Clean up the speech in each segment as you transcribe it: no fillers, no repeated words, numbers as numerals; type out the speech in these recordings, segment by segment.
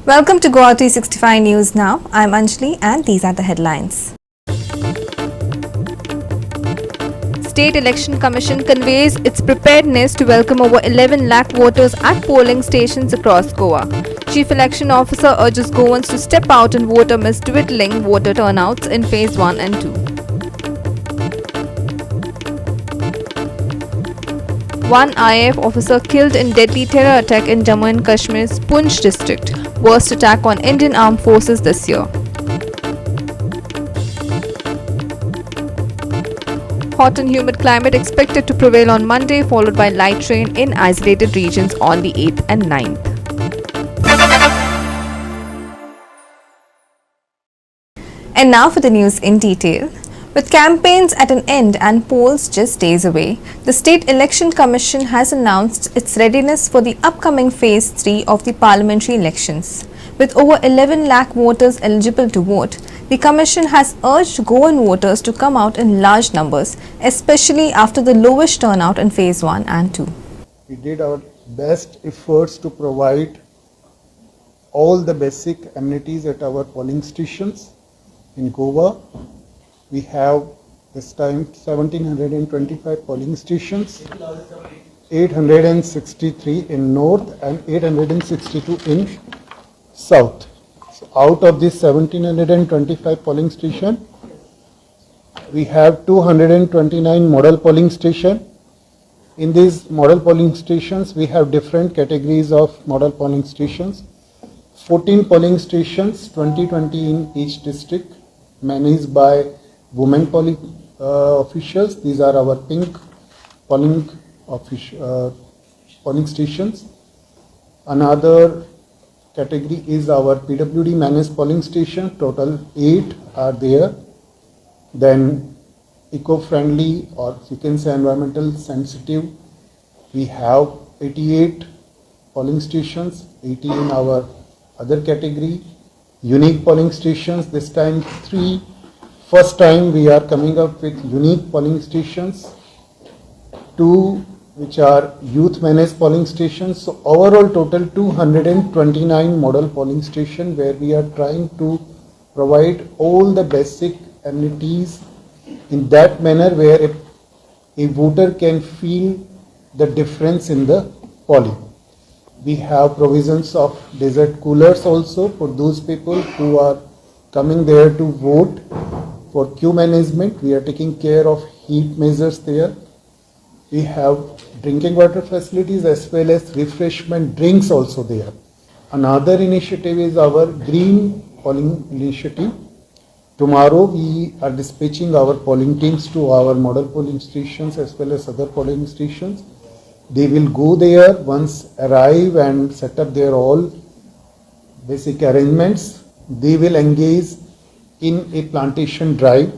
Welcome to GOA365 News Now. I'm Anjali and these are the headlines. State Election Commission conveys its preparedness to welcome over 11 lakh voters at polling stations across Goa. Chief Election Officer urges Goans to step out and vote amidst dwindling voter turnouts in Phase 1 and 2. One IAF officer killed in deadly terror attack in Jammu and Kashmir's Poonch district. Worst attack on Indian armed forces this year. Hot and humid climate expected to prevail on Monday, followed by light rain in isolated regions on the 8th and 9th. And now for the news in detail. With campaigns at an end and polls just days away, the State Election Commission has announced its readiness for the upcoming Phase 3 of the parliamentary elections. With over 11 lakh voters eligible to vote, the Commission has urged Goan voters to come out in large numbers, especially after the lowest turnout in Phase 1 and 2. We did our best efforts to provide all the basic amenities at our polling stations in Goa. We have this time 1725 polling stations, 863 in north and 862 in south. So out of this 1725 polling station, we have 229 model polling station. In these model polling stations, we have different categories of model polling stations. 14 polling stations, 20 in each district, managed by women polling officials. These are our pink polling stations. Another category is our PWD managed polling station. Total 8 are there. Then eco-friendly, or you can say environmental sensitive, we have 88 polling stations, 80 in our other category. Unique polling stations, this time 3. First time we are coming up with unique polling stations, 2 which are youth managed polling stations. So overall total 229 model polling stations where we are trying to provide all the basic amenities in that manner where a voter can feel the difference in the polling. We have provisions of desert coolers also for those people who are coming there to vote. For queue management, we are taking care of heat measures there. We have drinking water facilities as well as refreshment drinks also there. Another initiative is our green polling initiative. Tomorrow we are dispatching our polling teams to our model polling stations as well as other polling stations. They will go there, once arrive and set up their all basic arrangements. They will engage in a plantation drive.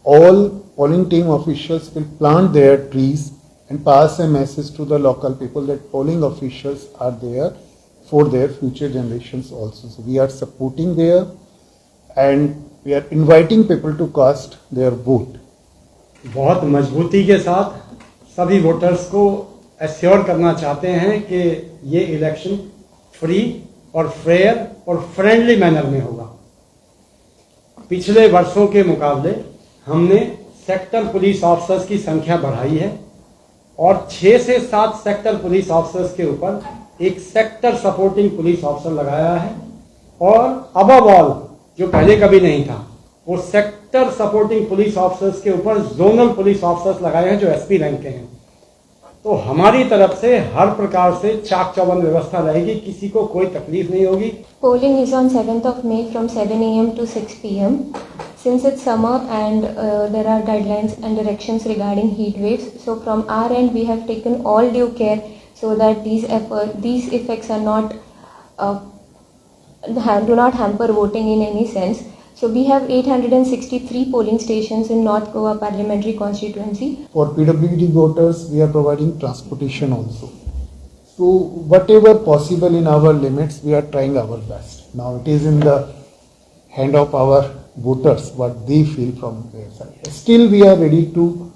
All polling team officials will plant their trees and pass a message to the local people that polling officials are there for their future generations also. So we are supporting there and we are inviting people to cast their vote. बहुत मजबूती के साथ सभी voters को assure करना चाहते हैं कि ये इलेक्शन फ्री और फेयर और फ्रेंडली मैनर में होगा। पिछले वर्षों के मुकाबले हमने सेक्टर पुलिस ऑफिसर्स की संख्या बढ़ाई है और 6 से 7 सेक्टर पुलिस ऑफिसर्स के ऊपर एक सेक्टर सपोर्टिंग पुलिस ऑफिसर लगाया है और अबव ऑल जो पहले कभी नहीं था वो सेक्टर सपोर्टिंग पुलिस ऑफिसर्स के ऊपर जोनल पुलिस ऑफिसर्स लगाए हैं जो एसपी रैंक के हैं। तो हमारी तरफ से हर प्रकार से चाक चौबंद व्यवस्था रहेगी, किसी को कोई तकलीफ नहीं होगी। Polling is on 7th of May from 7 a.m. to 6 p.m. Since it's summer and there are guidelines and directions regarding heat waves, so from our end we have taken all due care so that these effects are not do not hamper voting in any sense. So we have 863 polling stations in North Goa Parliamentary Constituency. For PWD voters, we are providing transportation also. So whatever possible in our limits, we are trying our best. Now it is in the hand of our voters what they feel from their side. Still we are ready to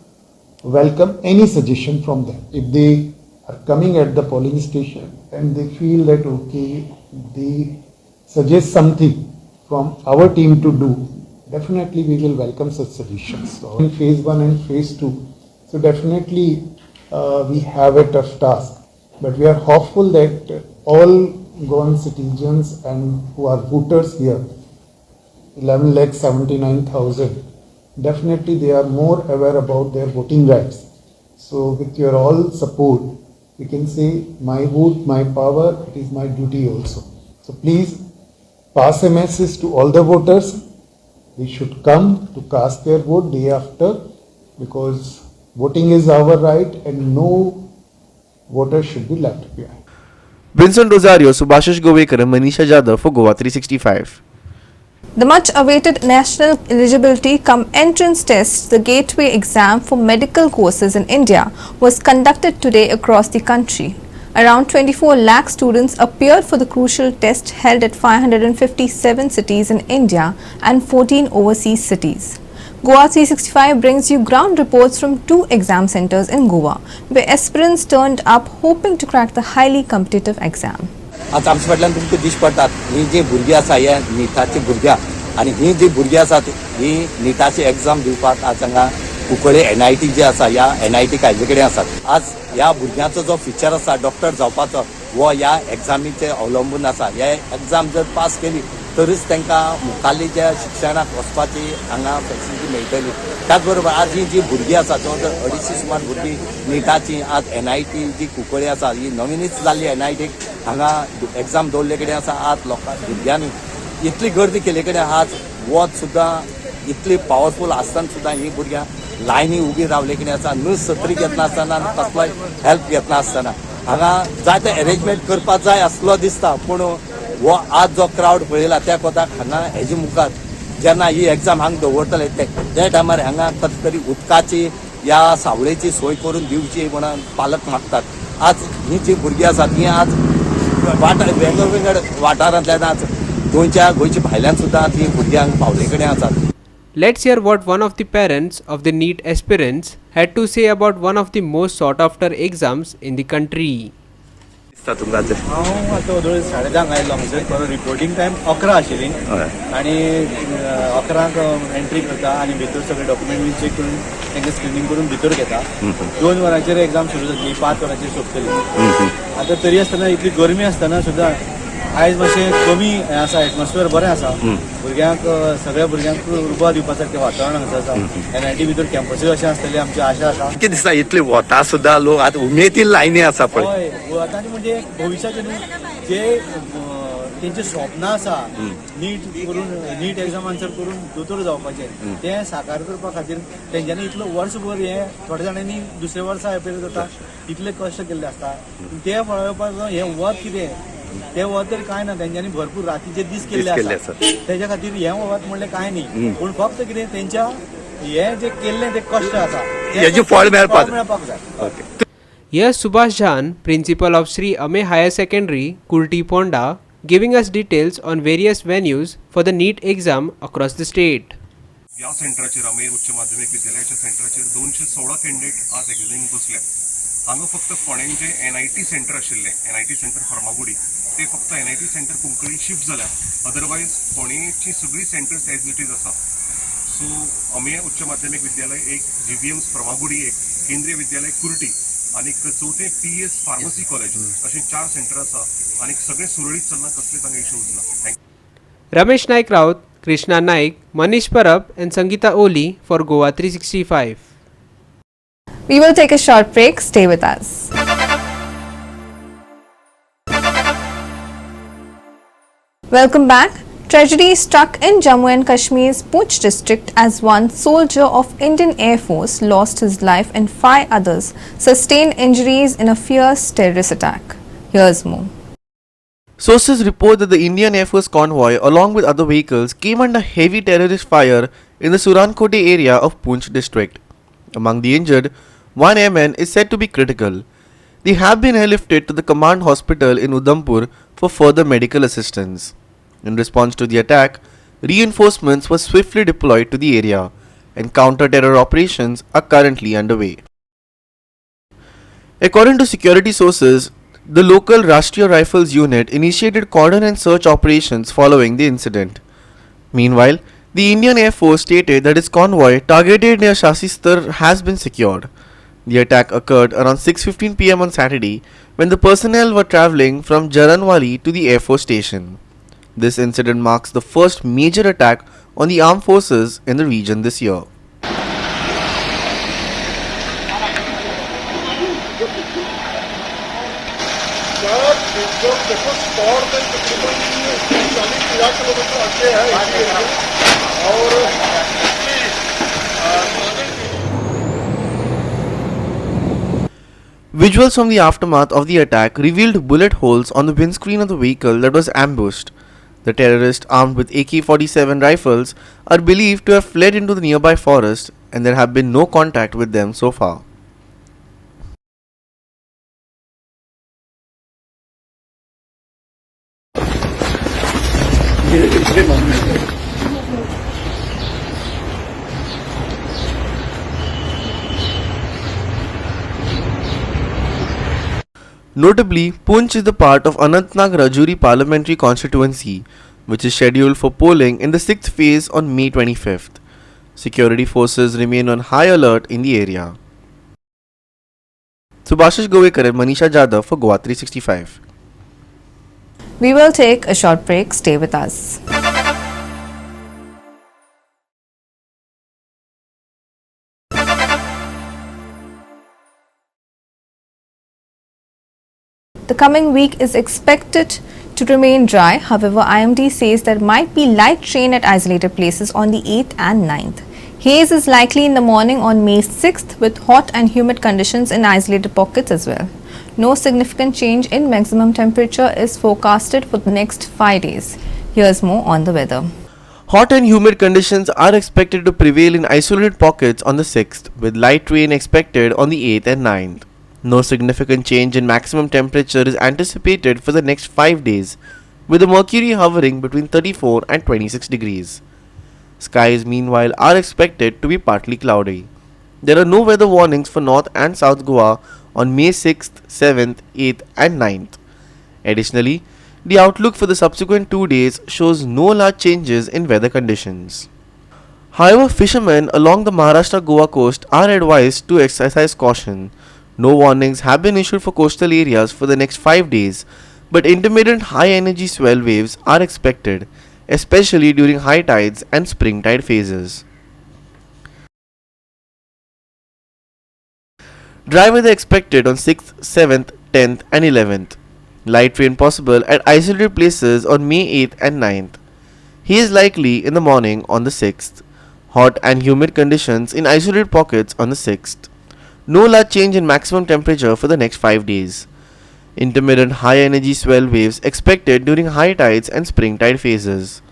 welcome any suggestion from them. If they are coming at the polling station and they feel that okay, they suggest something from our team to do, definitely we will welcome such suggestions. So in phase 1 and phase 2, so definitely we have a tough task, but we are hopeful that all Goan citizens and who are voters here, 11,79,000, definitely they are more aware about their voting rights. So with your all support, we can say my vote, my power, it is my duty also. So please pass a message to all the voters. They should come to cast their vote day after, because voting is our right and no voter should be left behind. Vincent Rosario, Subhashish Govekar and Manisha Jadhav for Goa 365. The much-awaited national eligibility cum entrance test, the gateway exam for medical courses in India, was conducted today across the country. Around 24 lakh students appeared for the crucial test held at 557 cities in India and 14 overseas cities. Goa 365 brings you ground reports from 2 exam centers in Goa, where aspirants turned up hoping to crack the highly competitive exam. आज आमचे फाटल्यान तुमकां दिश्ट पडटात ही जी भुरगीं आसा ह्या निटाची भुरग्यां आनी ही जी भुरगीं आसात ही निटाची एग्जाम दिवपाक आज हांगा कुंकळे NIT जी आसा ह्या NIT कायजे कडेन आसात. आज ह्या भुरग्यांचो जो फ्युचर आसा डॉक्टर जावपाचो वो ह्या एग्जामीचेर अवलंबून आसा. हे एग्जाम जर पास केली तरच तांकां मुखाल्ली ज्या शिक्षणाक वचपाची हांगा फॅसिलिटी मेळटली. त्याच बरोबर आज ही जी भुरगीं आसा जवळ जवळ 250 सुमार भुरगीं निटाची आज NIT जी कुंकळे आसा ही नवीनच जाल्ली NIT हांगा एग्जाम दवरले कडेन आसा. आज लोकां भुरग्यांनी इतली गर्दी केले कडेन आज वत सुद्दां इतली पावरफूल आसतना सुद्दां ही भुरग्यां लायनी उबी रावले कडेन आसा. न सत्री घेतना आसतना आनी कसलोय हेल्प घेतना आसतना हांगा जाय ते अरेंजमेंट करपाक जाय आसलो दिसता. पूण वो आज जो क्रावड पळयला त्या कोताक हांगा हेजे मुखार जेन्ना ही एग्जाम हांगा दवरतले त्या टायमार हांगा कशें तरी उदकाची या सावळेची सोय करून दिवची म्हणून पालक मागतात. आज ही जी भुरगीं आसात ही आज वेगवेगळ्या वाठारांतल्यान आज गोंयच्या भायल्यान सुद्दां ती भुरगीं हांगा पावले कडेन आसात. Let's hear what one of the parents of the NEET aspirants had to say about one of the most sought after exams in the country. हांव आतां वदोळ 10:30 आयलो हांगसर बरो रिपोर्टिंग टायम 11 आशिल्ली आनी 11 एंट्री करता आनी भितर सगळे डॉक्युमेंट बी चेक करून तांकां स्क्रिनींग करून भितर घेता. 2 वरांचेर एग्जाम सुरू जातली, 5 वरांचेर सोंपतली. आतां तरी आसतना इतली गरमी आसतना सुद्दां आयज मातशें कमी आसा, एटमॉस्फियर बरें आसा. भुरग्यांक सगळ्या भुरग्यांक उर्बा दिवपा सारकें वातावरण हांगासर आसा. NIT भितर कॅम्पसूय अशें आसतलें आमची आशा आसा. कितें दिसता इतली वता सुद्दां लोक आतां उमेदीन लायनी आसा पळय. हय वतांनी म्हणजे भविश्याचे न्हू जे तेंचे स्वप्नां आसा नीट एग्जाम आन्सर करून दोतोर जावपाचें तें साकार करपा खातीर तेंच्यांनी इतलो वर्सभर हें थोड्या जाणांनी दुसऱ्या वर्सा एप्रील जाता इतले कश्ट केल्ले आसता. ते पळोवपाक हें वत कितें ते वत तर कांय ना. तेंच्यांनी भरपूर रातीचे दीस केल्ले आसा. तेज्या खातीर हें वत म्हणलें कांय न्ही. पूण फक्त कितें तेंच्या हें जे केल्लें तें कश्ट आसा हेजें फळ मेळपाक जाय. Here's Subhash Jhan, principal of Sri Ame Higher Secondary, Kurti Ponda, giving us details on various venues for the NEET exam across the state. या सेंटराचेर अमे उच्च माध्यमिक विद्यालयाच्या सेंटराचेर 216 कॅन्डिडेट आज एग्जामीक बसल्यात. हांगा फक्त फोंडें जे NIT सेंटर आशिल्लें NIT सेंटर फर्मागुडी ते फक्त NIT सेंटर कुंकळी शिफ्ट जाल्यात. अदरवायज फोंडेची सगळी सेंटर्स एज इट इज आसा. सो अमे उच्च माध्यमिक विद्यालय एक, GVMs फर्मागुडी एक, केंद्रीय विद्यालय कुर्टी आणि चौथे PS फार्मसी कॉलेज असे 4 सेंटर आसा आणि सगळे सुरळीत चलना, कसलेच हांगा इश्यूज ना. Thank you. Ramesh Naik Raut, Krishna Naik, Manish Parab and Sangeeta Oli for Goa 365. We will take a short break. Stay with us. Welcome back. Tragedy struck in Jammu and Kashmir's Poonch district as one soldier of Indian Air Force lost his life and 5 others sustained injuries in a fierce terrorist attack. Here's more. Sources report that the Indian Air Force convoy along with other vehicles came under heavy terrorist fire in the Surankote area of Poonch district. Among the injured, one airman is said to be critical. They have been airlifted to the command hospital in Udhampur for further medical assistance. In response to the attack, reinforcements were swiftly deployed to the area and counter-terror operations are currently underway. According to security sources, The local Rashtriya Rifles unit initiated cordon and search operations following the incident. Meanwhile, the Indian Air Force stated that its convoy targeted near Shasistar has been secured. The attack occurred around 6:15 pm on Saturday when the personnel were travelling from Jaranwali to the Air Force station. This incident marks the first major attack on the armed forces in the region this year. Visuals from the aftermath of the attack revealed bullet holes on the windscreen of the vehicle that was ambushed. The terrorists, armed with AK-47 rifles, are believed to have fled into the nearby forest, and there have been no contact with them so far. Notably, Poonch is the part of Anantnag-Rajouri parliamentary constituency, which is scheduled for polling in the 6th phase on May 25th. Security forces remain on high alert in the area. Subhashish Govekar and Manisha Jadhav for GOA365. We will take a short break. Stay with us. The coming week is expected to remain dry. However, IMD says there might be light rain at isolated places on the 8th and 9th. Haze is likely in the morning on May 6th with hot and humid conditions in isolated pockets as well. No significant change in maximum temperature is forecasted for the next 5 days. Here's more on the weather. Hot and humid conditions are expected to prevail in isolated pockets on the 6th, with light rain expected on the 8th and 9th. No significant change in maximum temperature is anticipated for the next 5 days, with the mercury hovering between 34 and 26 degrees. Skies meanwhile are expected to be partly cloudy. There are no weather warnings for North and South Goa on May 6th, 7th, 8th and 9th. Additionally, the outlook for the subsequent 2 days shows no large changes in weather conditions. However, fishermen along the Maharashtra-Goa coast are advised to exercise caution. No warnings have been issued for coastal areas for the next 5 days, but intermittent high-energy swell waves are expected, especially during high tides and spring tide phases. Dry weather expected on 6th, 7th, 10th and 11th. Light rain possible at isolated places on May 8th and 9th. Haze likely in the morning on the 6th. Hot and humid conditions in isolated pockets on the 6th. No large change in maximum temperature for the next 5 days. Intermittent high energy swell waves expected during high tides and spring tide phases.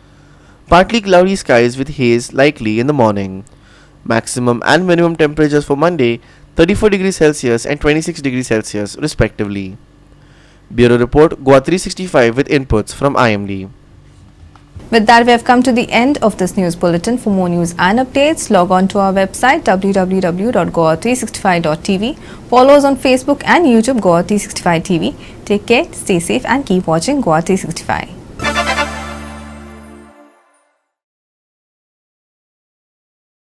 Partly cloudy skies with haze likely in the morning. Maximum and minimum temperatures for Monday 34 degrees Celsius and 26 degrees Celsius respectively. Bureau Report GOA365 with inputs from IMD. With that, we have come to the end of this news bulletin. For more news and updates, log on to our website www.goa365.tv. Follow us on Facebook and YouTube, Goa365 TV. Take care, stay safe and keep watching Goa365.